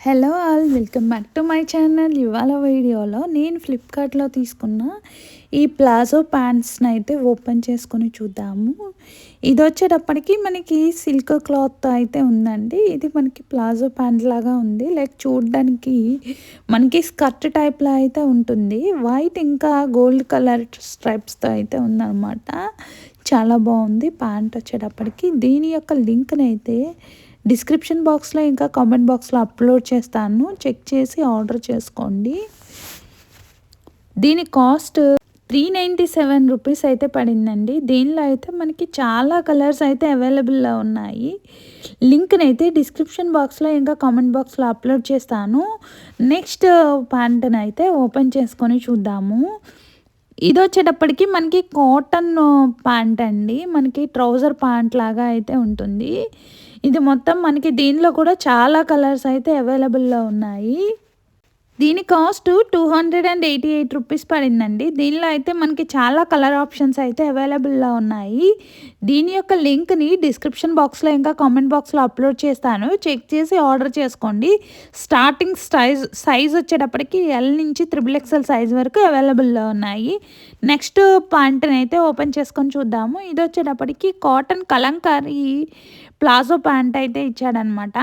Hello all, welcome back to my channel. ఇవాళ వీడియోలో నేను ఫ్లిప్కార్ట్లో తీసుకున్న ఈ ప్లాజో ప్యాంట్స్ని అయితే ఓపెన్ చేసుకొని చూద్దాము. ఇది వచ్చేటప్పటికి మనకి సిల్క్ క్లాత్ అయితే ఉందండి. ఇది మనకి ప్లాజో ప్యాంట్ లాగా ఉంది. లైక్ చూడడానికి మనకి స్కర్ట్ టైప్లో అయితే ఉంటుంది. వైట్ ఇంకా గోల్డ్ కలర్ స్ట్రైప్స్తో అయితే ఉందన్నమాట. చాలా బాగుంది ప్యాంట్ వచ్చేటప్పటికి. దీని యొక్క లింక్ని అయితే డిస్క్రిప్షన్ బాక్స్లో ఇంకా కామెంట్ బాక్స్లో అప్లోడ్ చేస్తాను, చెక్ చేసి ఆర్డర్ చేసుకోండి. దీని కాస్ట్ 397 రూపీస్ అయితే పడిందండి. దీనిలో అయితే మనకి చాలా కలర్స్ అయితే అవైలబుల్లో ఉన్నాయి. లింక్ని అయితే డిస్క్రిప్షన్ బాక్స్లో ఇంకా కామెంట్ బాక్స్లో అప్లోడ్ చేస్తాను. నెక్స్ట్ ప్యాంట్ని అయితే ఓపెన్ చేసుకొని చూద్దాము. ఇది వచ్చేటప్పటికి మనకి కాటన్ ప్యాంట్ అండి. మనకి ట్రౌజర్ ప్యాంట్ లాగా అయితే ఉంటుంది. ఇది మొత్తం మనకి దీనిలో కూడా చాలా కలర్స్ అయితే అవైలబుల్లో ఉన్నాయి. దీని కాస్ట్ 288 రూపీస్ పడిందండి. దీనిలో అయితే మనకి చాలా కలర్ ఆప్షన్స్ అయితే అవైలబుల్లో ఉన్నాయి. దీని యొక్క లింక్ని డిస్క్రిప్షన్ బాక్స్లో ఇంకా కామెంట్ బాక్స్లో అప్లోడ్ చేస్తాను, చెక్ చేసి ఆర్డర్ చేసుకోండి. స్టార్టింగ్ సైజ్ వచ్చేటప్పటికి ఎల్ నుంచి XXL సైజ్ వరకు అవైలబుల్లో ఉన్నాయి. నెక్స్ట్ ప్యాంట్ని అయితే ఓపెన్ చేసుకొని చూద్దాము. ఇది వచ్చేటప్పటికి కాటన్ కలంకారీ ప్లాజో ప్యాంట్ అయితే ఇచ్చాడనమాట.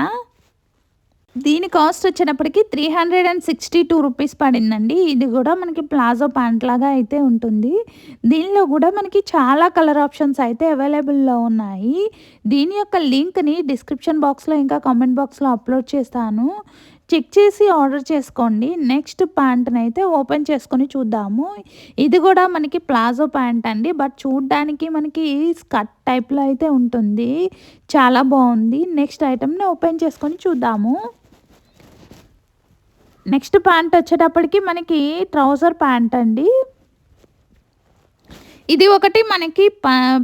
దీని కాస్ట్ వచ్చేటప్పటికి 362 రూపీస్ పడిందండి. ఇది కూడా మనకి ప్లాజో ప్యాంట్ లాగా అయితే ఉంటుంది. దీనిలో కూడా మనకి చాలా కలర్ ఆప్షన్స్ అయితే అవైలబుల్లో ఉన్నాయి. దీని యొక్క లింక్ని డిస్క్రిప్షన్ బాక్స్లో ఇంకా కామెంట్ బాక్స్లో అప్లోడ్ చేస్తాను, చెక్ చేసి ఆర్డర్ చేసుకోండి. నెక్స్ట్ ప్యాంట్ని అయితే ఓపెన్ చేసుకొని చూద్దాము. ఇది కూడా మనకి ప్లాజో ప్యాంట్ అండి, బట్ చూడ్డానికి మనకి స్కర్ట్ టైప్లో అయితే ఉంటుంది. చాలా బాగుంది. నెక్స్ట్ ఐటమ్ని ఓపెన్ చేసుకొని చూద్దాము. నెక్స్ట్ ప్యాంట్ వచ్చేటప్పటికి మనకి ట్రౌజర్ ప్యాంట్ అండి. ఇది ఒకటి మనకి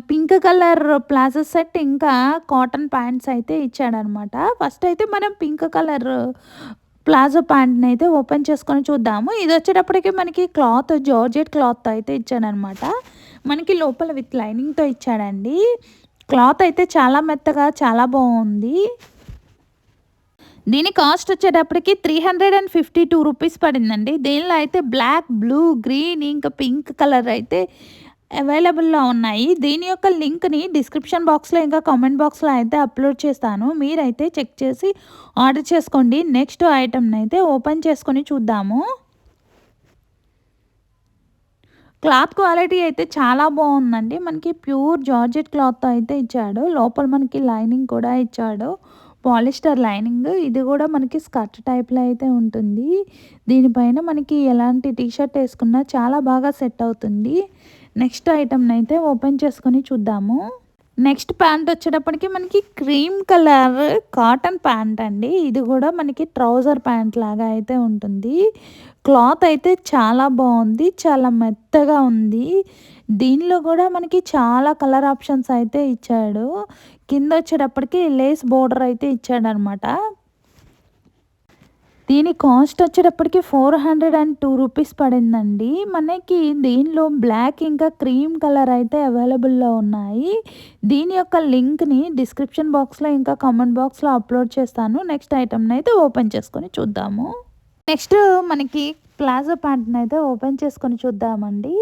పింక్ కలర్ ప్లాజో సెట్ ఇంకా కాటన్ ప్యాంట్స్ అయితే ఇచ్చాడనమాట. ఫస్ట్ అయితే మనం పింక్ కలర్ ప్లాజో ప్యాంట్ని అయితే ఓపెన్ చేసుకొని చూద్దాము. ఇది వచ్చేటప్పటికి మనకి క్లాత్ జార్జెట్ క్లాత్ అయితే ఇచ్చాడనమాట. మనకి లోపల విత్ లైనింగ్తో ఇచ్చాడండి. క్లాత్ అయితే చాలా మెత్తగా చాలా బాగుంది. దీని కాస్ట్ వచ్చేటప్పటికి 352 రూపీస్ పడిందండి. దీనిలో అయితే బ్లాక్, బ్లూ, గ్రీన్ ఇంకా పింక్ కలర్ అయితే అవైలబుల్లో ఉన్నాయి. దీని యొక్క లింక్ని డిస్క్రిప్షన్ బాక్స్లో ఇంకా కామెంట్ బాక్స్లో అయితే అప్లోడ్ చేస్తాను, మీరైతే చెక్ చేసి ఆర్డర్ చేసుకోండి. నెక్స్ట్ ఐటమ్ని అయితే ఓపెన్ చేసుకొని చూద్దాము. క్లాత్ క్వాలిటీ అయితే చాలా బాగుందండి. మనకి ప్యూర్ జార్జెట్ క్లాత్ అయితే ఇచ్చాడు. లోపల మనకి లైనింగ్ కూడా ఇచ్చాడు, పాలిస్టర్ లైనింగ్. ఇది కూడా మనకి స్కర్ట్ టైప్లో అయితే ఉంటుంది. దీనిపైన మనకి ఎలాంటి టీషర్ట్ వేసుకున్నా చాలా బాగా సెట్ అవుతుంది. నెక్స్ట్ ఐటమ్ని అయితే ఓపెన్ చేసుకొని చూద్దాము. నెక్స్ట్ ప్యాంట్ వచ్చేటప్పటికి మనకి క్రీమ్ కలర్ కాటన్ ప్యాంట్ అండి. ఇది కూడా మనకి ట్రౌజర్ ప్యాంట్ లాగా అయితే ఉంటుంది. క్లాత్ అయితే చాలా బాగుంది, చాలా మెత్తగా ఉంది. దీనిలో కూడా మనకి చాలా కలర్ ఆప్షన్స్ అయితే ఇచ్చాడు. కింద వచ్చేటప్పటికి లేస్ బోర్డర్ అయితే ఇచ్చాడనమాట. దీని కాస్ట్ వచ్చేటప్పటికి 402 రూపీస్ పడిందండి. మనకి దీనిలో బ్లాక్ ఇంకా క్రీమ్ కలర్ అయితే అవైలబుల్లో ఉన్నాయి. దీని యొక్క లింక్ని డిస్క్రిప్షన్ బాక్స్లో ఇంకా కామెంట్ బాక్స్లో అప్లోడ్ చేస్తాను. నెక్స్ట్ ఐటమ్ని అయితే ఓపెన్ చేసుకొని చూద్దాము. నెక్స్ట్ మనకి ప్లాజో ప్యాంట్ని అయితే ఓపెన్ చేసుకొని చూద్దామండి.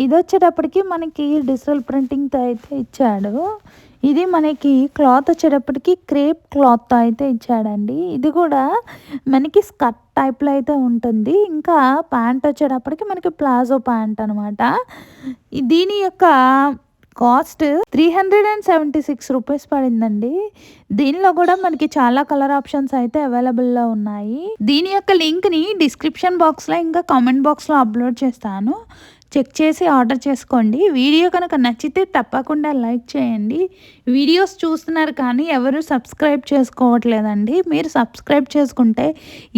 ఇది వచ్చేటప్పటికి మనకి డిజిటల్ ప్రింటింగ్తో అయితే ఇచ్చాడు. ఇది మనకి క్లాత్ వచ్చేటప్పటికి క్రేప్ క్లాత్ అయితే ఇచ్చాడండి. ఇది కూడా మనకి స్కర్ట్ టైప్లో అయితే ఉంటుంది. ఇంకా ప్యాంట్ వచ్చేటప్పటికి మనకి ప్లాజో ప్యాంట్ అనమాట. దీని యొక్క కాస్ట్ 376 రూపీస్ పడిందండి. దీనిలో కూడా మనకి చాలా కలర్ ఆప్షన్స్ అయితే అవైలబుల్లో ఉన్నాయి. దీని యొక్క లింక్ని డిస్క్రిప్షన్ బాక్స్లో ఇంకా కామెంట్ బాక్స్లో అప్లోడ్ చేస్తాను, చెక్ చేసి ఆర్డర్ చేసుకోండి. వీడియో కనుక నచ్చితే తప్పకుండా లైక్ చేయండి. వీడియోస్ చూస్తున్నారు కానీ ఎవరు సబ్స్క్రైబ్ చేసుకోవట్లేదండి. మీరు సబ్స్క్రైబ్ చేసుకుంటే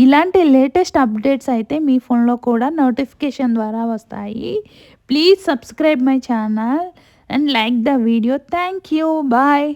ఇలాంటి లేటెస్ట్ అప్డేట్స్ అయితే మీ ఫోన్లో కూడా నోటిఫికేషన్ ద్వారా వస్తాయి. Please subscribe my channel and like the video. Thank you. Bye.